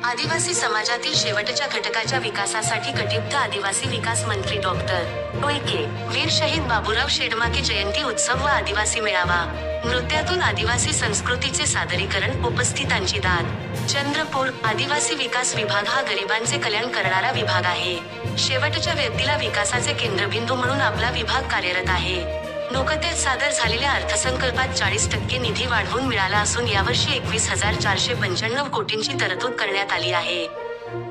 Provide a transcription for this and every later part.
आदिवासी समाजातील शेवटच्या घटकाच्या विकासासाठी कटिबद्ध आदिवासी विकास मंत्री डॉक्टर उईके. वीर शहीद बाबूराव शेडमाके जयंती उत्सव व आदिवासी मेळावा. नृत्यातून आदिवासी संस्कृतीचे सादरीकरण, उपस्थितांची दाद. चंद्रपूर. आदिवासी विकास विभाग हा गरिबांचे कल्याण करणारा विभाग आहे. शेवटच्या व्यक्तीला विकासाचे केंद्रबिंदू म्हणून आपला विभाग कार्यरत आहे. नुकतेच सादर झालेल्या अर्थसंकल्पात 40% निधी वाढवून मिळाला असून यावर्षी 21,495 कोटींची तरतूद करण्यात आली आहे.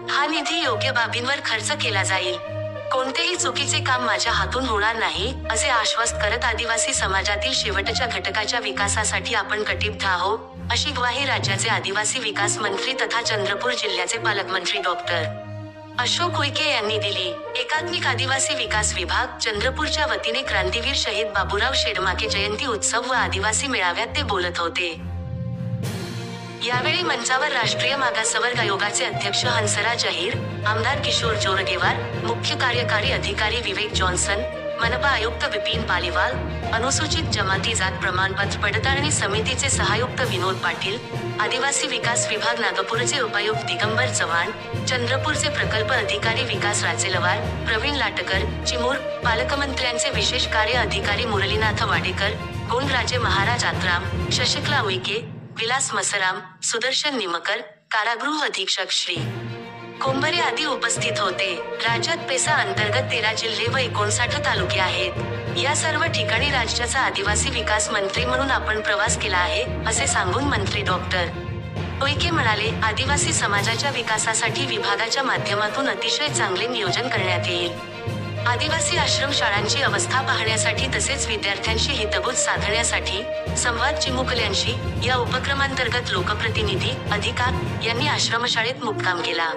हा निधी योग्य बाबींवर खर्च केला जाईल. कोणतेही चुकीचे काम माझ्या हातून होणार नाही, असे आश्वस्त करत आदिवासी समाजातील शेवटच्या घटकाच्या विकासासाठी आपण कटिबद्ध आहोत, अशी ग्वाही राज्याचे आदिवासी विकास मंत्री तथा चंद्रपूर जिल्ह्याचे पालकमंत्री डॉक्टर अशोक उईके यांनी दिली. एकात्मिक आदिवासी विकास विभाग, चंद्रपूरच्या वतीने क्रांतीवीर शहीद बाबूराव शेडमाके जयंती उत्सव व आदिवासी मेळाव्यात ते बोलत होते. यावेळी मंचावर राष्ट्रीय मागासवर्ग आयोगाचे अध्यक्ष हंसराज अहिर, आमदार किशोर जोरगेवार, मुख्य कार्यकारी अधिकारी विवेक जॉन्सन, मनपा आयुक्त विपिन पालीवाल, अनुसूचित जमाती जात प्रमाणपत्र पडताळणी समितीचे सहायुक्त विनोद पाटील, आदिवासी विकास विभाग नागपूरचे उपायुक्त दिगंबर चव्हाण, चंद्रपूरचे प्रकल्प अधिकारी विकास राचेलवार, प्रवीण लाटकर, चिमूर, पालकमंत्र्यांचे विशेष कार्य अधिकारी मुरलीनाथ वाडेकर, गोंडराजे महाराज आत्राम, शशिकला उईके, विलास मसराम, सुदर्शन निमकर, कारागृह अधीक्षक श्री कोंबरे आदी उपस्थित होते. राज्यात पेसा अंतर्गत 13 जिल्हे व 59 तालुके आहेत. या सर्व ठिकाणी राज्याचा आदिवासी विकास मंत्री म्हणून आपण प्रवास केला आहे, असे सांगून मंत्री डॉक्टर उईके म्हणाले, आदिवासी समाजाच्या विकासासाठी विभागाच्या माध्यमातून अतिशय चांगले नियोजन करण्यात येईल. आदिवासी आश्रमशाळांची अवस्था पाहण्यासाठी तसेच विद्यार्थ्यांशी हितगुज साधण्यासाठी संवाद चिमुकल्यांशी या उपक्रमांतर्गत लोकप्रतिनिधी, अधिकारी यांनी आश्रमशाळेत मुक्काम केला.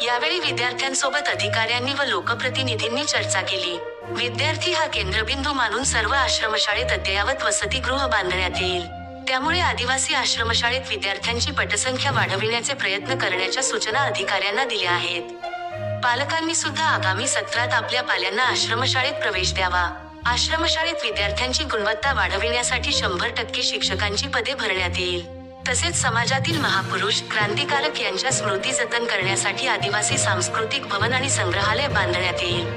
यावेळी विद्यार्थ्यांसोबत अधिकाऱ्यांनी व लोकप्रतिनिधींनी चर्चा केली. विद्यार्थी हा केंद्रबिंदू मानून सर्व आश्रमशाळेत अद्ययावत वसतिगृह बांधण्यात येईल. त्यामुळे आदिवासी आश्रमशाळेत विद्यार्थ्यांची पटसंख्या वाढविण्याचे प्रयत्न करण्याच्या सूचना अधिकाऱ्यांना दिल्या आहेत. पालकांनी सुद्धा आगामी सत्रात आपल्या पाल्यांना आश्रमशाळेत प्रवेश द्यावा. आश्रमशाळेत विद्यार्थ्यांची गुणवत्ता वाढविण्यासाठी 100% शिक्षकांची पदे भरण्यात येईल. तसेच समाजातील महापुरुष, क्रांतिकारक यांच्या स्मृती जतन करण्यासाठी आदिवासी सांस्कृतिक भवन आणि संग्रहालय बांधण्यात येईल.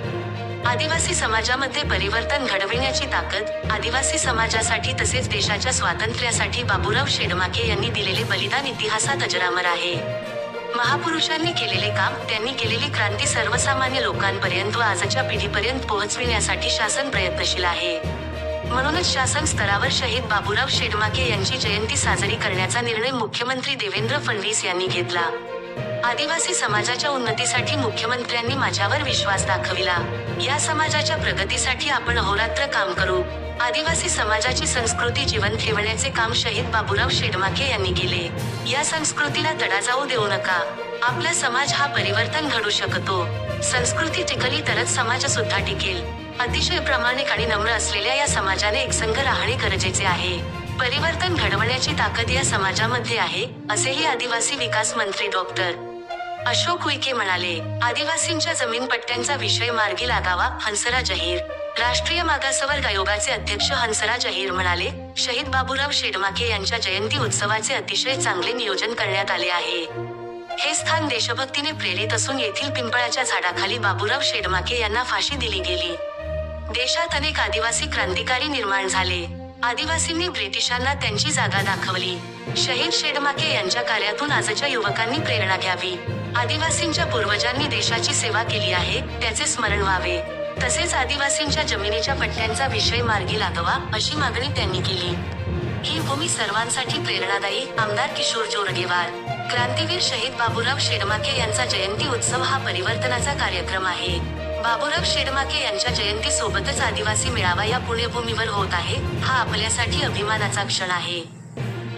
आदिवासी समाजामध्ये परिवर्तन घडविण्याची ताकद, आदिवासी समाजासाठी तसेच देशाच्या स्वातंत्र्यासाठी बाबूराव शेडमाके यांनी दिलेले बलिदान इतिहासात अजरामर आहे. महापुरुषांनी केलेले काम, त्यांनी केलेली क्रांती सर्वसामान्य लोकांपर्यंत व आजच्या पिढीपर्यंत पोहोचविण्यासाठी शासन प्रयत्नशील आहे. म्हणूनच शासन स्तरावर शहीद बाबूराव शेडमाके यांची जयंती साजरी करण्याचा निर्णय मुख्यमंत्री देवेंद्र फडणवीस यांनी घेतला. आदिवासी समाजाच्या उन्नतीसाठी मुख्यमंत्र्यांनी माझ्यावर विश्वास दाखविला. या समाजाच्या प्रगतीसाठी आपण अहोरात्र काम करू. आदिवासी समाजाची संस्कृती जिवंत ठेवण्याचे काम शहीद बाबूराव शेडमाके यांनी केले. या संस्कृतीला तडा जाऊ देऊ नका. आपला समाज हा परिवर्तन घडू शकतो. संस्कृती टिकली तरच समाज सुद्धा टिकेल. अतिशय प्रामाणिक आणि नम्र असलेल्या या समाजाने एकसंघ राहणे गरजेचे आहे. परिवर्तन घडवण्याची ताकद या समाजामध्ये आहे, असेही आदिवासी विकास मंत्री डॉक्टर अशोक उईके म्हणाले. आदिवासींच्या जमीन पट्ट्यांचा विषय मार्गी लागावा. हंसराज अहिर. राष्ट्रीय मागासवर्ग आयोगाचे अध्यक्ष हंसराज अहिर म्हणाले, शहीद बाबूराव शेडमाके यांच्या जयंती उत्सवाचे अतिशय चांगले नियोजन करण्यात आले आहे. हे स्थान देशभक्तीने प्रेरित असून येथील पिंपळाच्या झाडाखाली बाबूराव शेडमाके यांना फाशी दिली गेली. देशात अनेक आदिवासी क्रांतिकारी निर्माण झाले. आदिवासींनी ब्रिटिशांना त्यांची जागा दाखवली. शहीद शेडमाके यांच्या कार्यातून आजच्या युवकांनी प्रेरणा घ्यावी. आदिवासींच्या पूर्वजांनी देशाची सेवा केली आहे, त्याचे स्मरण व्हावे. तसेच आदिवासींच्या जमिनीच्या पट्ट्यांचा विषय मार्गी लागावा, अशी मागणी त्यांनी केली. ही भूमी सर्वांसाठी प्रेरणादायी. आमदार किशोर जोरगेवार. क्रांतीवीर शहीद बाबूराव शेडमाके यांचा जयंती उत्सव हा परिवर्तनाचा कार्यक्रम आहे. बाबूराव शेडमाके यांच्या जयंती सोबतच आदिवासी मेळावा या पुण्यभूमीवर होत आहे. हा आपल्यासाठी अभिमानाचा क्षण आहे.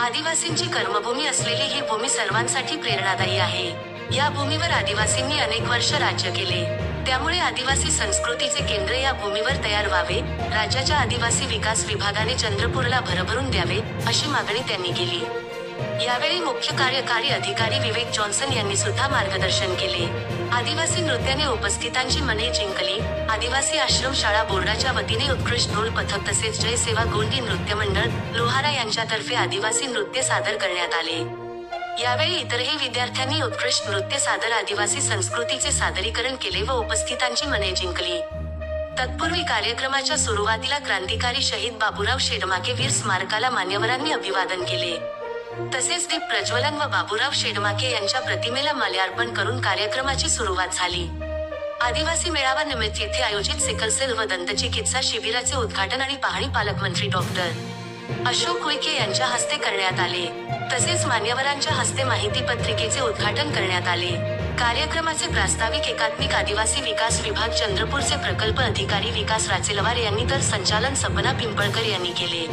आदिवासींची कर्मभूमी असलेली ही भूमी सर्वांसाठी प्रेरणादायी आहे. या भूमीवर आदिवासींनी अनेक वर्ष राज्य केले. त्यामुळे आदिवासी संस्कृतीचे केंद्र या भूमीवर तयार व्हावे. राज्याच्या आदिवासी विकास विभागाने चंद्रपूरला भरभरून द्यावे, अशी मागणी त्यांनी केली. यावेळी मुख्य कार्यकारी अधिकारी विवेक जॉन्सन यांनी सुद्धा मार्गदर्शन केले. आदिवासी नृत्याने उपस्थितांची मने जिंकली. आदिवासी आश्रमशाळा बोर्डाच्या वतीने उत्कृष्ट ढोल पथक तसेच जय सेवा गोंडी नृत्य मंडळ, लोहारा यांच्यातर्फे आदिवासी नृत्य सादर करण्यात आले. यावेळी इतरही विद्यार्थ्यांनी उत्कृष्ट नृत्य सादर आदिवासी संस्कृतीचे सादरीकरण केले व उपस्थितांची मने जिंकली. तत्पूर्वी कार्यक्रमाच्या सुरुवातीला क्रांतिकारी शहीद बाबूराव शेडमाके वीर स्मारकाला मान्यवरांनी अभिवादन केले. तसेच दीप प्रज्वलन व बाबूराव शेडमाके यांच्या प्रतिमेला माल्यार्पण करून कार्यक्रमाची सुरुवात झाली. आदिवासी मेळावा निमित्त येथे आयोजित सिकलसेल व दंतचिकित्सा शिबिराचे उद्घाटन आणि पाहणी पालकमंत्री डॉक्टर अशोक उईके यांच्या हस्ते करण्यात आले. तसेच मान्यवरांच्या हस्ते माहिती पत्रिकेचे उद्घाटन करण्यात आले. कार्यक्रमाचे प्रास्ताविक एकात्मिक आदिवासी विकास विभाग चंद्रपूरचे प्रकल्प अधिकारी विकास राचेलवार यांनी तर संचालन सपना पिंपळकर यांनी केले.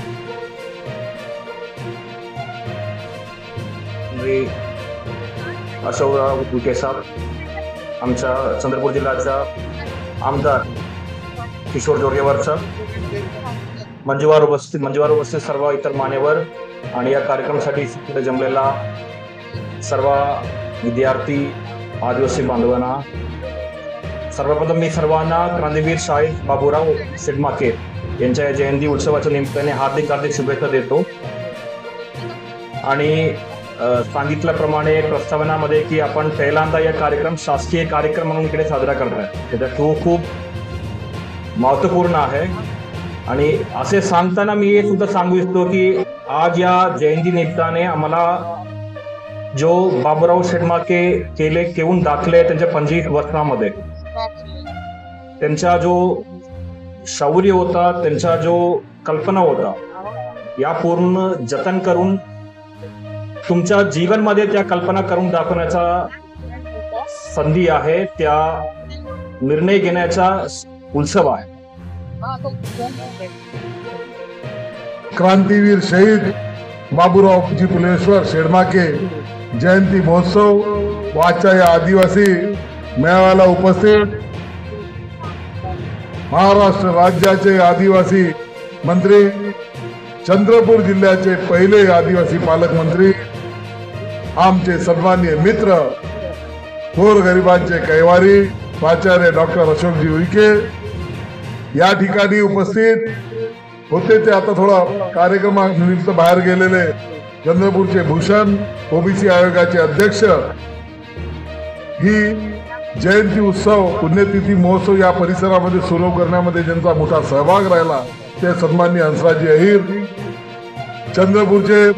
अशोकराव उईके साहेब, आमच्या चंद्रपूर जिल्ह्याचा आमदार किशोर जोरगेवारचा, मंजुवार उपस्थित सर्व इतर मान्यवर आणि या कार्यक्रमासाठी जमलेला सर्व विद्यार्थी आदिवासी बांधवांना, सर्वप्रथम मी सर्वांना क्रांतिवीर शाहीद बाबूराव शेडमाके यांच्या जयंती उत्सवाच्या निमित्ताने हार्दिक शुभेच्छा देतो. आणि सांगितल्याप्रमाणे प्रस्तावनामध्ये की आपण पहिल्यांदा या कार्यक्रम शासकीय कार्यक्रम म्हणून इकडे साजरा करताय, तर तो खूप महत्त्वपूर्ण आहे. आणि असे सांगताना मी हे सुद्धा सांगू इच्छितो की आज या जयंती निमित्ताने आम्हाला जो बाबूराव शेडमाके केवून दाखले त्यांच्या 25 वर्षामध्ये, त्यांचा जो शौर्य होता, त्यांचा जो कल्पना होता, या पूर्ण जतन करून तुमच्या जीवनमध्ये त्या कल्पना करून दाखवण्याचा संधी आहे, त्या निर्णय घेण्याचा उत्सव आहे. क्रांतीवीर शहीद बाबूरावजी पुलेश्वर शेडमाके जयंती महोत्सव व आजच्या या आदिवासी मेळाव्याला उपस्थित महाराष्ट्र राज्याचे आदिवासी मंत्री, चंद्रपूर जिल्ह्याचे पहिले आदिवासी पालकमंत्री, आमचे सन्माननीय मित्र, गोरगरिबांचे कैवारी प्राचार्य डॉक्टर अशोकजी उईके या ठिकाणी उपस्थित होते. ते आता थोडा कार्यक्रमानिमित्त बाहेर गेलेले चंद्रपूरचे भूषण, ओबीसी आयोगाचे अध्यक्ष, ही जयंती उत्सव पुण्यतिथी महोत्सव या परिसरामध्ये सुरू करण्यामध्ये ज्यांचा मोठा सहभाग राहिला ते सन्माननीय हंसराजी अहिर, चंद्रपूरचे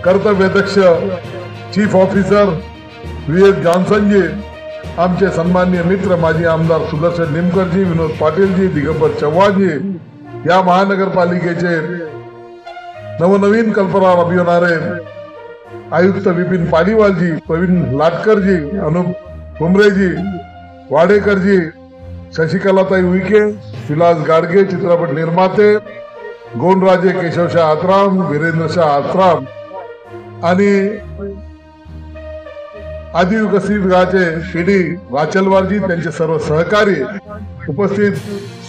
कर्तव्यदक्ष चीफ ऑफिसर व्ही.एस. जॉन्सनजी, आमचे सन्माननीय मित्र माजी आमदार सुदर्शन निमकरजी, विनोद पाटीलजी, दिगंबर चव्हाणजी, या महानगरपालिकेचे नवनवीन कल्पना राबविणारे आयुक्त विपिन पालीवालजी, प्रवीण लाटकरजी, अनुप कुमरेजी, वाडेकरजी, शशिकलाताई उईके, विलास गाडगे चित्रपट निर्माते, गोंडराजे केशवशाह आत्राम, वीरेंद्रशाह आत्राम आणि आदिवासी विभागाचे पीडी राचलवारजी, त्यांचे सर्व सहकारी, उपस्थित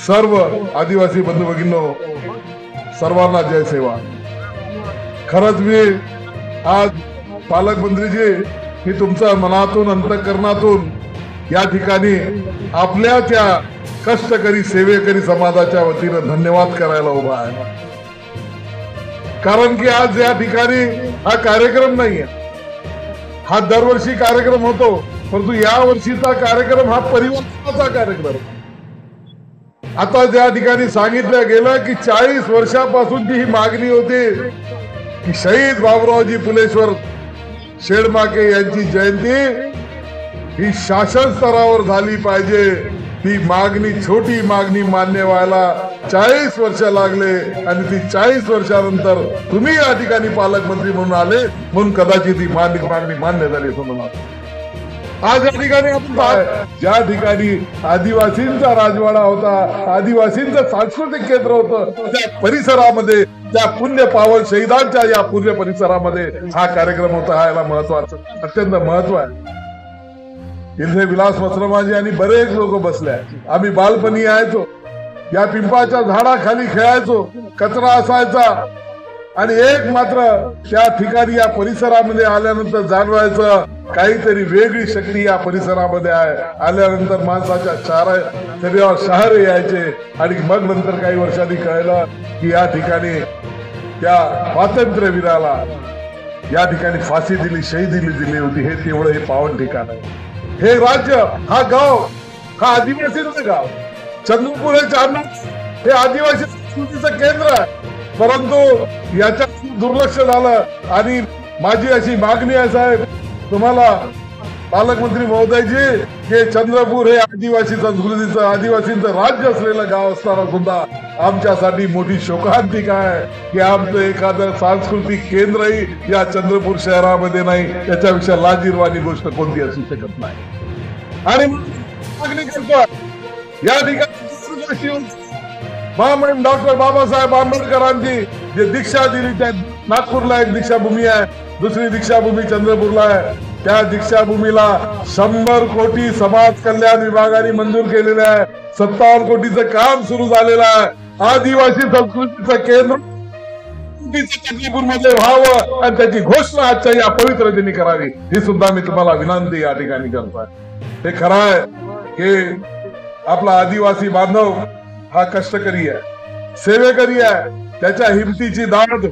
सर्व आदिवासी बंधू भगिनींनो, सर्वांना जय सेवा. खरंच मी आज पालकमंत्रीजी, मी तुमच्या मनातून अंतःकरणातून या ठिकाणी आपल्या त्या कष्टकरी सेवेकरी समाजाच्या वतीनं धन्यवाद करायला उभा आहे. कारण की आज या ठिकाणी हा कार्यक्रम नाहीये, हा दरवर्षी कार्यक्रम होतो, परंतु या वर्षीचा कार्यक्रम हा परिवर्तनाचा कार्यक्रम. आता ज्या ठिकाणी सांगितलं गेलं की 40 वर्षापासूनची ही मागणी होती की शहीद बाबूरावजी पुलेश्वर शेडमाके यांची जयंती ही शासन स्तरावर झाली पाहिजे. ती मागणी, छोटी मागणी मान्य व्हायला 40 वर्ष लागले आणि ती 40 वर्षानंतर तुम्ही या ठिकाणी पालकमंत्री म्हणून आले, म्हणून कदाचित ही मागणी मान्य झाली. आज या ठिकाणी आपण ज्या ठिकाणी आदिवासींचा राजवाडा होता, आदिवासींचं सांस्कृतिक केंद्र होतं, त्या परिसरामध्ये, त्या पुण्य पावन शहीदांच्या या पुण्य परिसरामध्ये हा कार्यक्रम होता. हा याला महत्वाचं, अत्यंत महत्व आहे. इथे विलास मसरमाजी आणि बरेच लोक बसले. आम्ही बालपणी यायचो, या पिंपळाच्या झाडाखाली खेळायचो, कचरा असायचा आणि एक मात्र त्या ठिकाणी या परिसरामध्ये आल्यानंतर जाणवायचं काहीतरी वेगळी शक्ती या परिसरामध्ये आहे. आल्यानंतर माणसाच्या शरीरावर शहारे यायचे आणि मग नंतर काही वर्षांनी कळलं की या ठिकाणी त्या स्वातंत्र्यवीराला या ठिकाणी फाशी दिली, शहीदी दिली होती, हे तेवढं हे पावन ठिकाण आहे. हे राज्य, हा गाव, हा आदिवासींचं गाव. चंद्रपूर हे चारनाथ हे आदिवासी संस्कृतीचं केंद्र आहे. परंतु याच्यात दुर्लक्ष झालं आणि माझी अशी मागणी आहे साहेब तुम्हाला, पालकमंत्री महोदयजी, की चंद्रपूर हे आदिवासी संस्कृतीचं, आदिवासींचं राज्य असलेलं गाव असताना सुद्धा आमच्यासाठी मोठी शोकांतिका आहे की आमचं एखादं सांस्कृतिक केंद्रही या चंद्रपूर शहरामध्ये नाही. याच्यापेक्षा लाजिरवाणी गोष्ट कोणती असू शकत नाही. आणि मागणी करतो या ठिकाणी महामहिम डॉक्टर बाबासाहेब आंबेडकरांची जे दीक्षा दिली, त्या नागपूरला एक दीक्षाभूमी आहे, दुसरी दीक्षाभूमी चंद्रपूरला आहे. त्या दीक्षाभूमीला 100 कोटी समाज कल्याण विभागाने मंजूर केलेले आहे. 57 कोटीचं काम सुरू झालेलं आहे. आदिवासी संस्कृतीचं केंद्र चंद्रपूरमध्ये व्हावं आणि त्याची घोषणा आजच्या या पवित्र दिनी करावी, ही सुद्धा मी तुम्हाला विनंती या ठिकाणी करतोय. हे खरं आहे की आपला आदिवासी बांधव हा कष्टकरी आहे, सेवेकरी आहे. त्याच्या हिमतीची दाद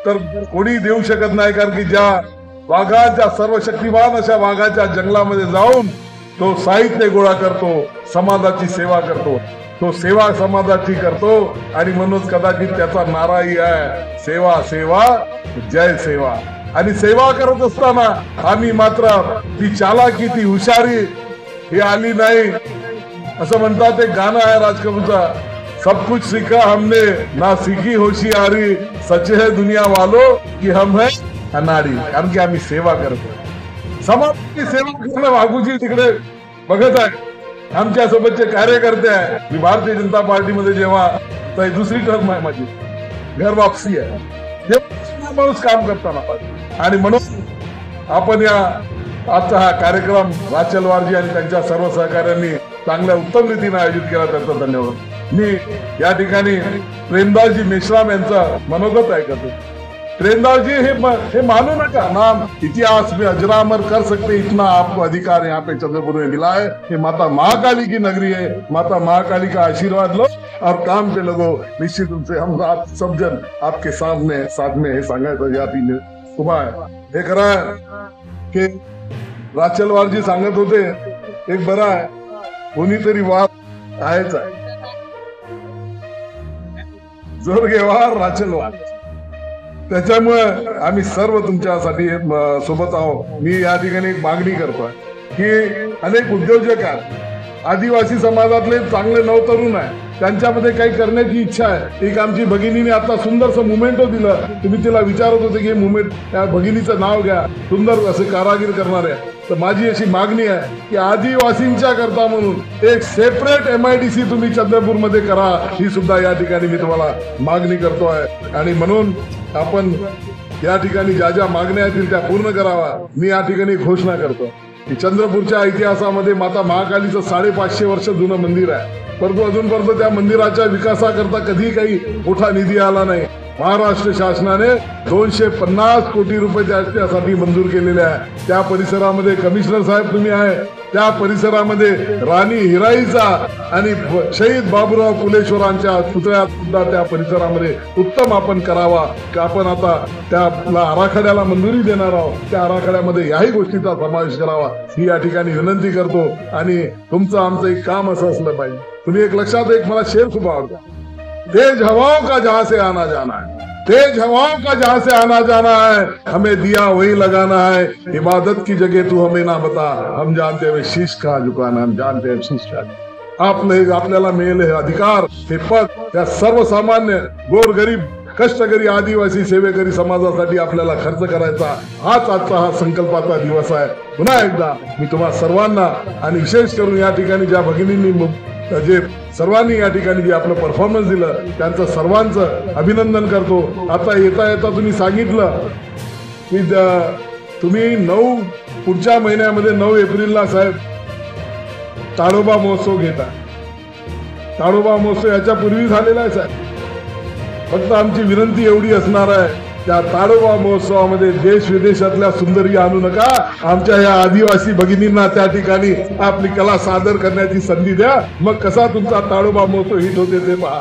तर कोणी देऊ शकत नाही, कारण की ज्या वाघाच्या, सर्व शक्तिमान अशा वाघाच्या जंगलामध्ये जाऊन तो साहित्य गोळा करतो, समाजाची सेवा करतो, तो सेवा समाजाची करतो. आणि म्हणून कदाचित त्याचा नाराही आहे, सेवा सेवा जय सेवा. आणि सेवा करत असताना आम्ही मात्र ती चालाकी, ती हुशारी ही आली नाही. असं म्हणतात, एक गाणं आहे राजकपूरचा, सब कुछ सीखा हमने ना सीखी होशियारी, सच है दुनिया वालों की हम है अनाड़ी. कारण की आम्ही सेवा करतो, समाजाची सेवा करणं वाघूची तिकडे बघत आहे. आमच्या सोबतचे कार्यकर्ते आहे. मी भारतीय जनता पार्टीमध्ये जेव्हा दुसरी टर्म आहे माझी, घर वापसी आहे, तेव्हा माणूस काम करताना पाहिजे. आणि म्हणून आपण या आजचा हा कार्यक्रम राचलवारजी आणि त्यांच्या सर्व सहकार्यांनी चांगल्या उत्तम रीतीने आयोजित केला, त्यांचा धन्यवाद. मी या ठिकाणी प्रेमदासजी मेश्राम यांचं मनोगत ऐकतो. प्रेमदासजी, हे मानू नका, नाम इतिहास में अजरामर कर सकते, इतना आपको अधिकार यहाँ पे चंद्रपुर में मिला है. ये माता महाकाली की नगरी है. माता महाकाली का आशीर्वाद लो और काम पे लगो. निश्चित रूप से हम आप सब जन आपके सामने साथ में हे सांगायचं जाती उभा आहे. हे खरं आहे की राचलवारजी सांगत होते, एक बरं आहे, कोणीतरी वाद आहेच आहे, जोरगेवार राचलवार. त्याच्यामुळे आम्ही सर्व तुमच्यासाठी सोबत आहोत. मी या ठिकाणी एक मागणी करतोय की अनेक उद्योजक आहेत, आदिवासी समाजातले चांगले नवतरुण आहे, त्यांच्यामध्ये काही करण्याची इच्छा आहे. एक आमची भगिनीने आता सुंदरसं मुमेंटो दिलं. तुम्ही तिला विचारत होते की मुमेंट, त्या भगिनीचं नाव घ्या, सुंदर असे कारागीर करणारे. तर माझी अशी मागणी आहे की आदिवासींच्या करता म्हणून एक सेपरेट MIDC तुम्ही चंद्रपूरमध्ये करा, ही सुद्धा या ठिकाणी मी तुम्हाला मागणी करतोय. आणि म्हणून आपण या ठिकाणी ज्या ज्या मागण्या असतील त्या पूर्ण करावा. मी या ठिकाणी घोषणा करतो की चंद्रपूरच्या इतिहासामध्ये माता महाकालीचं 550 वर्ष जुनं मंदिर आहे, परंतु अजूनपर्यंत त्या मंदिराच्या विकासाकरता कधी काही मोठा निधी आला नाही. महाराष्ट्र शासनाने 250 कोटी रुपये त्यासाठी मंजूर केलेले आहे. त्या परिसरामध्ये कमिशनर साहेब तुम्ही आहे, त्या परिसरामध्ये राणी हिराईचा आणि शहीद बाबूराव कुलेश्वरांच्या पुतळ्यात सुद्धा त्या परिसरामध्ये उत्तम आपण करावा. की आपण आता त्या आराखड्याला मंजुरी देणार आहोत, त्या आराखड्यामध्ये याही गोष्टीचा समावेश करावा, ही या ठिकाणी विनंती करतो. आणि तुमचं आमचं एक काम असं असलं पाहिजे. तुम्ही एक लक्षात, एक मला शेर खूप आवडतो, तेज हवाओं का जहां से आना जाना है, तेज हवाओं का जहां से आना जाना है, हमें दिया वही लगाना है, इबादत की जगह तू हमें ना बता, हम जानते हैं शीश का झुकाना, हम जानते हैं शीश का. आपल्याला मिळेल हे अधिकार, हे पद त्या सर्वसामान्य गोरगरीब कष्टकरी आदिवासी सेवेकरी समाजासाठी आपल्याला खर्च करायचा, हाच आजचा हा संकल्पाचा दिवस आहे. पुन्हा एकदा मी तुम्हा सर्वांना आणि विशेष करून या ठिकाणी ज्या भगिनींनी जे सर्वांनी या ठिकाणी जे आपलं परफॉर्मन्स दिलं, त्यांचं सर्वांचं अभिनंदन करतो. आता येता येता तुम्ही सांगितलं की तुम्ही पुढच्या महिन्यामध्ये 9 एप्रिलला साहेब ताडोबा महोत्सव घेता. ताडोबा महोत्सव याच्या पूर्वी झालेला आहे साहेब. फक्त आमची विनंती एवढी असणार आहे, त्या ताडोबा महोत्सवामध्ये देश विदेशातल्या सुंदरी आणू नका. आमच्या या आदिवासी भगिनींना त्या ठिकाणी आपली कला सादर करण्याची संधी द्या. मग कसा तुमचा ताडोबा महोत्सव हिट होते ते पहा.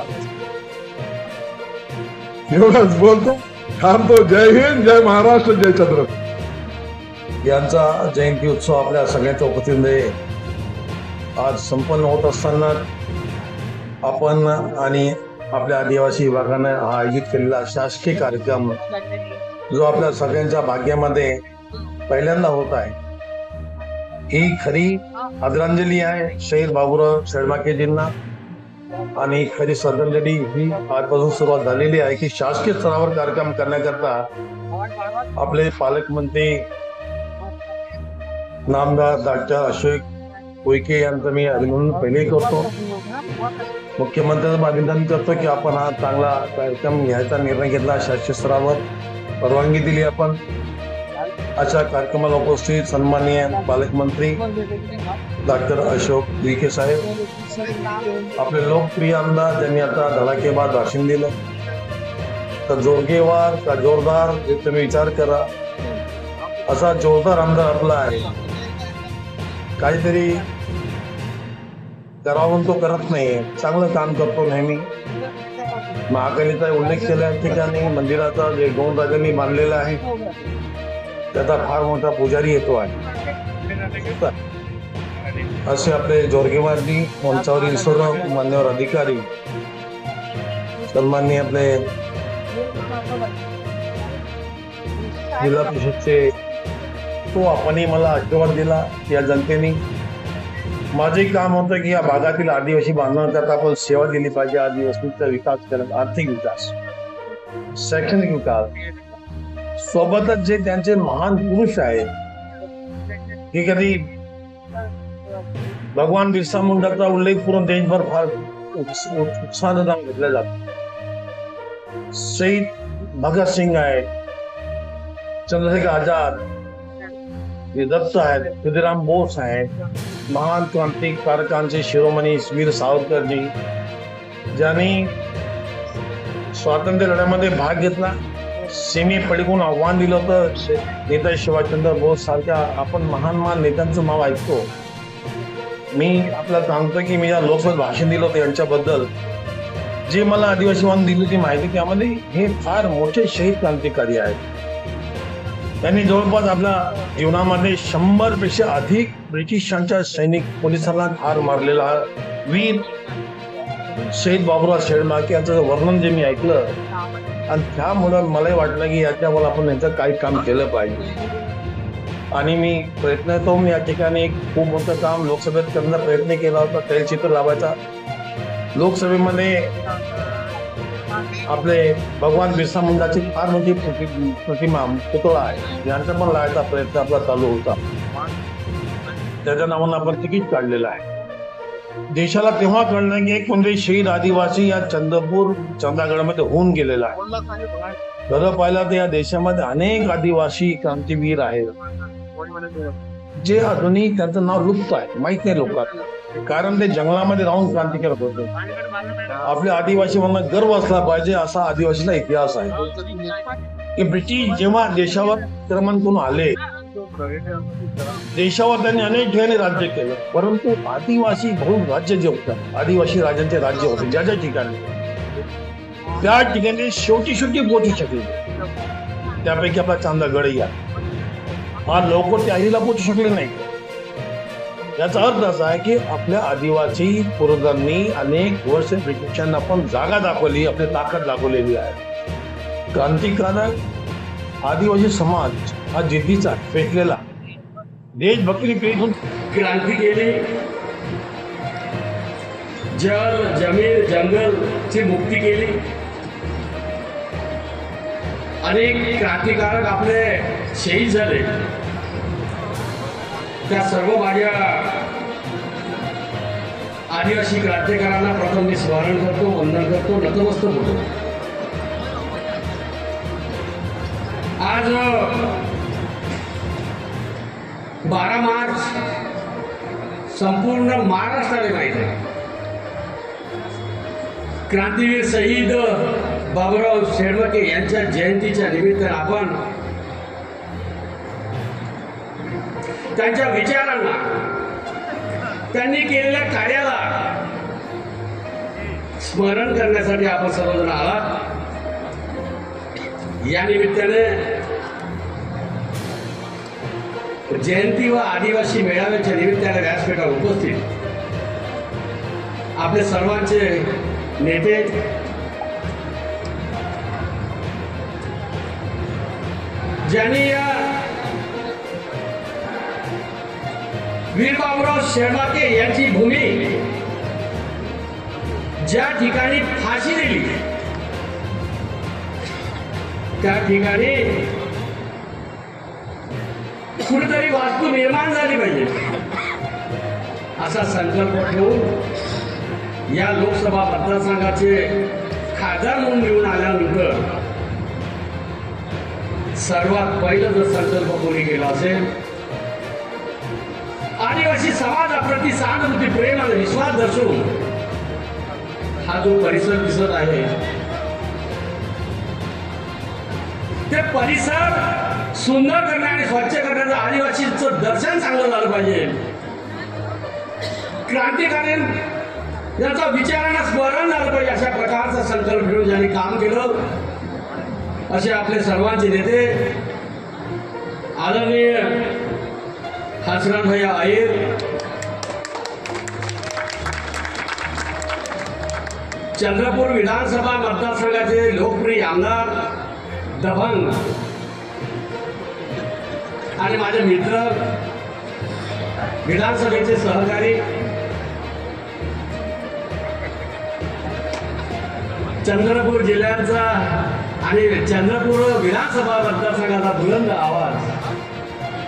एवढंच बोलतो. थांबतो. जय हिंद, जय महाराष्ट्र, जय छत्रपती. यांचा जयंती उत्सव आपल्या सगळ्यांच्या उपस्थितीमध्ये आज संपन्न होत असताना आपण आणि आपल्या आदिवासी विभागाने हा आयोजित केलेला शासकीय कार्यक्रम जो आपल्या सगळ्यांच्या भाग्यामध्ये पहिल्यांदा होत आहे, ही खरी आदरांजली आहे शहीद बाबूराव शेळमाकेजींना. आणि खरी श्रद्धांजली ही आजपासून सुरुवात झालेली आहे की शासकीय स्तरावर कार्यक्रम करण्याकरता आपले पालकमंत्री नामदार डॉक्टर अशोक उईके यांचं मी अभिनंदन पहिले करतो. मुख्यमंत्र्यांचं अभिनंदन करतो की आपण हा चांगला कार्यक्रम घ्यायचा निर्णय घेतला, शासकीय स्तरावर परवानगी दिली आपण. अशा कार्यक्रमाला उपस्थित सन्माननीय पालकमंत्री डॉक्टर अशोक उईके साहेब, आपले लोकप्रिय आमदार ज्यांनी आता धडाकेबाज भाषण दिलं, तर जोरगेवार का जोरदार हे तुम्ही विचार करा. असा जोरदार आमदार आपला आहे, काहीतरी करावं तो करत नाहीये, चांगलं काम करतो नेहमी. महाकालीचा उल्लेख केल्या ठिकाणी मंदिराचा जे गौंडराजांनी बांधलेला आहे त्याचा फार मोठा पुजारी येतो आहे. असे आपले जोरगेवारजी, मंचावरील सर्व मान्यवर अधिकारी, सन्माननीय आपले जिल्हा परिषदचे, तो आपणही मला आशीर्वाद दिला या जनतेने. माझे काम होतं की या भागातील आदिवासी बांधवांकरता आपण सेवा दिली पाहिजे. आदिवासीचा विकास करत, आर्थिक विकास, शैक्षणिक विकास, सोबतच जे त्यांचे महान पुरुष आहेत की कधी भगवान बिरसा मुंडाचा उल्लेख पूर्ण देशभर फार उत्साहाने घेतला जातो. शहीद भगतसिंग आहे, चंद्रशेखर आझाद, दत्त आहेत, खुदीराम बोस आहेत, महान क्रांतिकारकांचे शिरोमणी वीर सावरकरजी, ज्यांनी स्वातंत्र्य लढ्यामध्ये भाग घेतला, सीमेपलीकडून आव्हान दिलं होतं. नेता सुभाषचंद्र बोस सारख्या आपण महान नेत्यांचं नाव ऐकतो. मी आपल्याला सांगतो की मी या लोकसभेत भाषण दिलं होतं यांच्याबद्दल, जे मला आदिवासी बांधून दिली ती माहिती, त्यामध्ये हे फार मोठे शहीद क्रांतिकारी आहेत. त्यांनी जवळपास आपल्या जीवनामध्ये 100 पेक्षा अधिक ब्रिटिशांच्या सैनिक पोलिसांना ठार मारलेला वीर शहीद बाबूराव शेळमाके यांचं वर्णन जे मी ऐकलं, आणि त्यामुळे मलाही वाटलं की याच्यामुळे आपण यांचं काही काम केलं पाहिजे. आणि मी प्रयत्न करतो, मी या ठिकाणी एक खूप मोठं काम लोकसभेत करण्याचा प्रयत्न केला होता, तैलचित्र लावायचा. लोकसभेमध्ये आपले भगवान बिरसा मुंडाची फार मोठी प्रतिमा, पुतळा आहे, यांचा पण लावायचा प्रयत्न आपला चालू होता. त्याच्या नावानं आपण तिकीट काढलेलं आहे. देशाला तेव्हा कळलं की एक म्हणजे शहीद आदिवासी या चंद्रपूर चंदागडमध्ये होऊन गेलेला आहे. खरं पाहिलं तर या देशामध्ये अनेक आदिवासी क्रांतीवीर आहेत, जे अजूनही त्यांचं नाव लुप्त आहे, माहित नाही लोकांना, कारण ते जंगलामध्ये राहून क्रांती करत होते. आपल्या आदिवासी म्हणून गर्व असला पाहिजे, असा आदिवासीचा इतिहास आहे की ब्रिटिश जेव्हा देशावर आक्रमण करून आले, देशावर त्यांनी अनेक ठिकाणी राज्य केलं, परंतु आदिवासी बहु राज्य जे होतं, आदिवासी राजांचे राज्य होते, ज्या ज्या ठिकाणी, त्या ठिकाणी शेवटी पोहोचू शकले. त्यापैकी आपला चांदागडही आहे. फार लवकर ते आईला पोहोचू शकले नाही. याचा अर्थ असा आहे की आपल्या आदिवासी पूर्वजांनी अनेक वर्ष ब्रिटिशांना पण जागा दाखवली, आपली ताकद दाखवलेली आहे. क्रांतिकारक आदिवासी समाज हा जिद्दीचा पेटलेला, देशभक्ती पेटून क्रांती केली, जल जमीन जंगलची मुक्ती केली. अनेक क्रांतिकारक आपले शहीद झाले. त्या सर्व माझ्या आदिवासी क्रांतिकारांना प्रथम मी स्मरण करतो, वंदन करतो, नतमस्तक होतो. आज 12 मार्च संपूर्ण महाराष्ट्राला माहीत आहे. क्रांतीवीर शहीद बाबूराव शेळमाके यांच्या जयंतीच्या निमित्तानं आपण त्यांच्या विचारांना, त्यांनी केलेल्या कार्याला स्मरण करण्यासाठी आपण सर्वजण आलात. या निमित्ताने जयंती व आदिवासी मेळाव्याच्या निमित्ताने व्यासपीठावर उपस्थित आपले सर्वांचे नेते ज्यांनी या वीरबाबूराव शेळमाके यांची भूमी ज्या ठिकाणी फाशी दिली त्या ठिकाणी कुठेतरी वास्तू निर्माण झाली पाहिजे असा संकल्प ठेवून या लोकसभा मतदारसंघाचे खासदार म्हणून निवडून आल्यानंतर सर्वात पहिला जर संकल्प कोणी केला असेल आदिवासी समाजाप्रती सहानुभूती प्रेम आणि विश्वास दर्शवून हा जो परिसर दिसत आहे ते परिसर सुंदर करणे आणि स्वच्छ करण्याचं आदिवासींचं दर्शन चांगलं झालं पाहिजे. क्रांतिकालीन याचा विचारांना स्मरण झालं पाहिजे अशा प्रकारचा संकल्प घेऊन ज्यांनी काम केलं असे आपले सर्वांचे नेते आदरणीय हसरत भैया अय्यर, चंद्रपूर विधानसभा मतदारसंघाचे लोकप्रिय आमदार दबंग आणि माझे मित्र विधानसभेचे सहकारी चंद्रपूर जिल्ह्याचा आणि चंद्रपूर विधानसभा मतदारसंघाचा बुलंद आवाज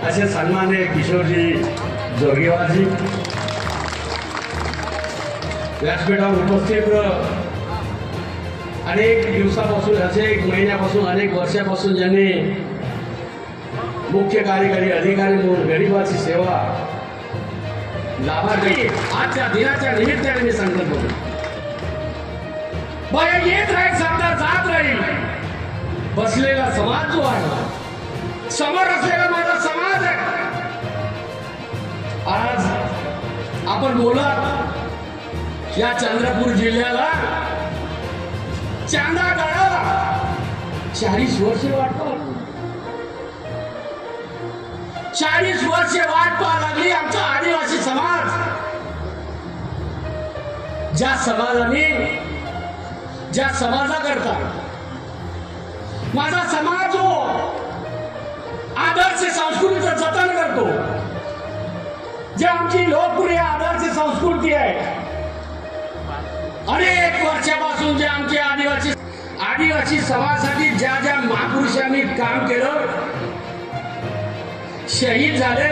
असे सन्माननीय किशोरजी जोगेवारजी, व्यासपीठावर उपस्थित अनेक दिवसापासून अनेक महिन्यापासून अनेक वर्षापासून ज्यांनी मुख्य कार्यकारी अधिकारी म्हणून गरिबाची सेवा लाभार्थी आजच्या दिनाच्या निमित्ताने मी संकल्प करतो. बाया येत राहील, सरकार जात राहील. बसलेला समाज जो आहे, समोर असलेला माझा समाज आहे. आज आपण बोलत या चंद्रपूर जिल्ह्याला चांदा गाळाला 40 वर्षे वाट पाहतो. 40 वर्षे वाट पाहा लागली आमचा आदिवासी समाज. ज्या समाजाकरता माझा समाज जो आदर्श संस्कृतीचं जतन करतो, जे आमची लोकप्रिय आदर्श संस्कृती आहे, अनेक वर्षापासून जे आमचे आदिवासी समाजासाठी ज्या ज्या महापुरुषांनी काम केलं, शहीद झाले,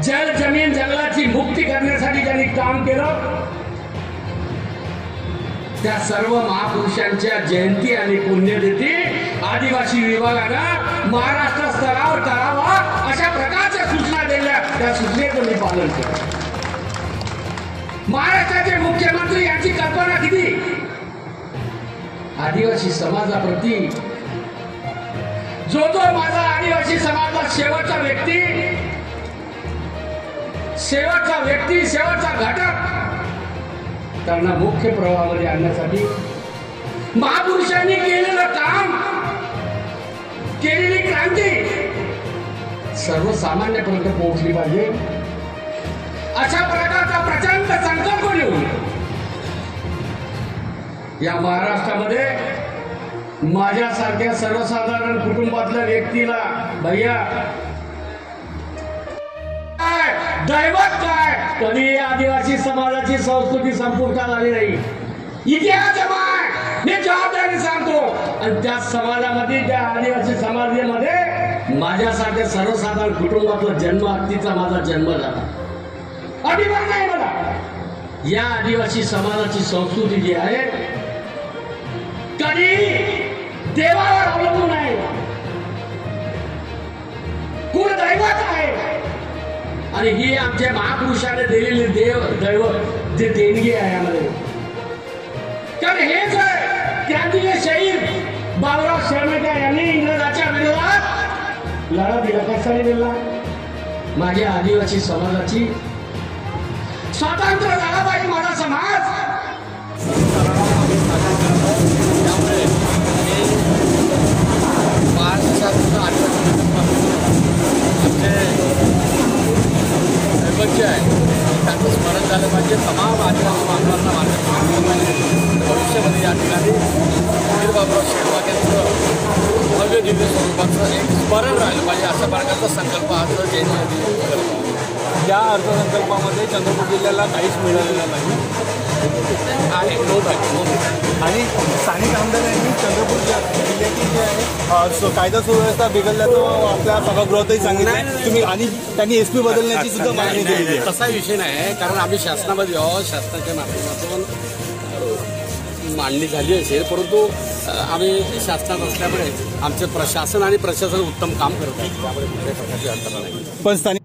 जल जमीन जंगलाची मुक्ती करण्यासाठी ज्यांनी काम केलं, त्या सर्व महापुरुषांच्या जयंती आणि पुण्यतिथी आदिवासी विभागानं महाराष्ट्र स्तरावर करावा अशा प्रकारच्या सूचना दिल्या. त्या सूचनेचं मी पालन केलं. महाराष्ट्राचे मुख्यमंत्री यांची कल्पना किती आदिवासी समाजाप्रती जो माझा आदिवासी समाजाचा शेवटचा व्यक्ती शेवटचा घटक त्यांना मुख्य प्रवाहामध्ये आणण्यासाठी महापुरुषांनी केलेलं काम, केलेली क्रांती सर्वसामान्यपर्यंत पोहोचली पाहिजे अशा प्रकारचा प्रचंड संकल्प घेऊन या महाराष्ट्रामध्ये माझ्यासारख्या सर्वसाधारण कुटुंबातल्या व्यक्तीला भैया काय दैवत काय, कधी आदिवासी समाजाची संस्कृती संपुष्टात आली नाही. इतिहास मी जबाबदारी सांगतो. आणि त्या समाजामध्ये, त्या आदिवासी समाजामध्ये माझ्यासारख्या सर्वसाधारण कुटुंबातला जन्म, अगदीचा माझा जन्म झाला. अभिमान नाही मला. या आदिवासी समाजाची संस्कृती जी आहे कधी देवावर अवलंबून आहे, कुळ दैवत आहे. आणि ही आमच्या महापुरुषाने दिलेली दैवत जे देणगी आहे आम्हाला. कारण हेच क्रांतीचे शहीद बाबूराव शेळमाके यांनी इंग्रजाच्या विरोधात लढा दिला. कशाने दिला? माझ्या आदिवासी समाजाची स्वतंत्र झाला पाहिजे माझा समाज. महाराष्ट्र शासनाचं आदिवासी आमचे दैवत जे आहे त्यांचं स्मरण झालं पाहिजे. तमाम आदिवासी बांधवांना मार्गदर्शन भविष्यामध्ये या ठिकाणी वीर बाबूराव शेडवाक यांचं भव्य दिव्य स्वरूपाचं एक स्मरण राहिलं पाहिजे अशा प्रकारचा संकल्प आज जयंती करतो. या अर्थसंकल्पामध्ये चंद्रपूर जिल्ह्याला काहीच मिळालेलं नाही आहे आणि स्थानिक आमदारांनी चंद्रपूर जिल्ह्याची जे आहे कायदा सुव्यवस्था बिघडल्याचं आपल्या सभागृहातही सांगितलं तुम्ही आणि त्यांनी SP बदलण्याची सुद्धा मागणी केली आहे. तसा विषय नाही, कारण आम्ही शासनामध्ये आहोत. शासनाच्या माध्यमातून मांडणी झाली असेल, परंतु आम्ही शासनात असल्यामुळे आमचे प्रशासन आणि प्रशासन उत्तम काम करत आहे, त्यामुळे कुठल्याही प्रकारची अडचण नाही. पण स्थानिक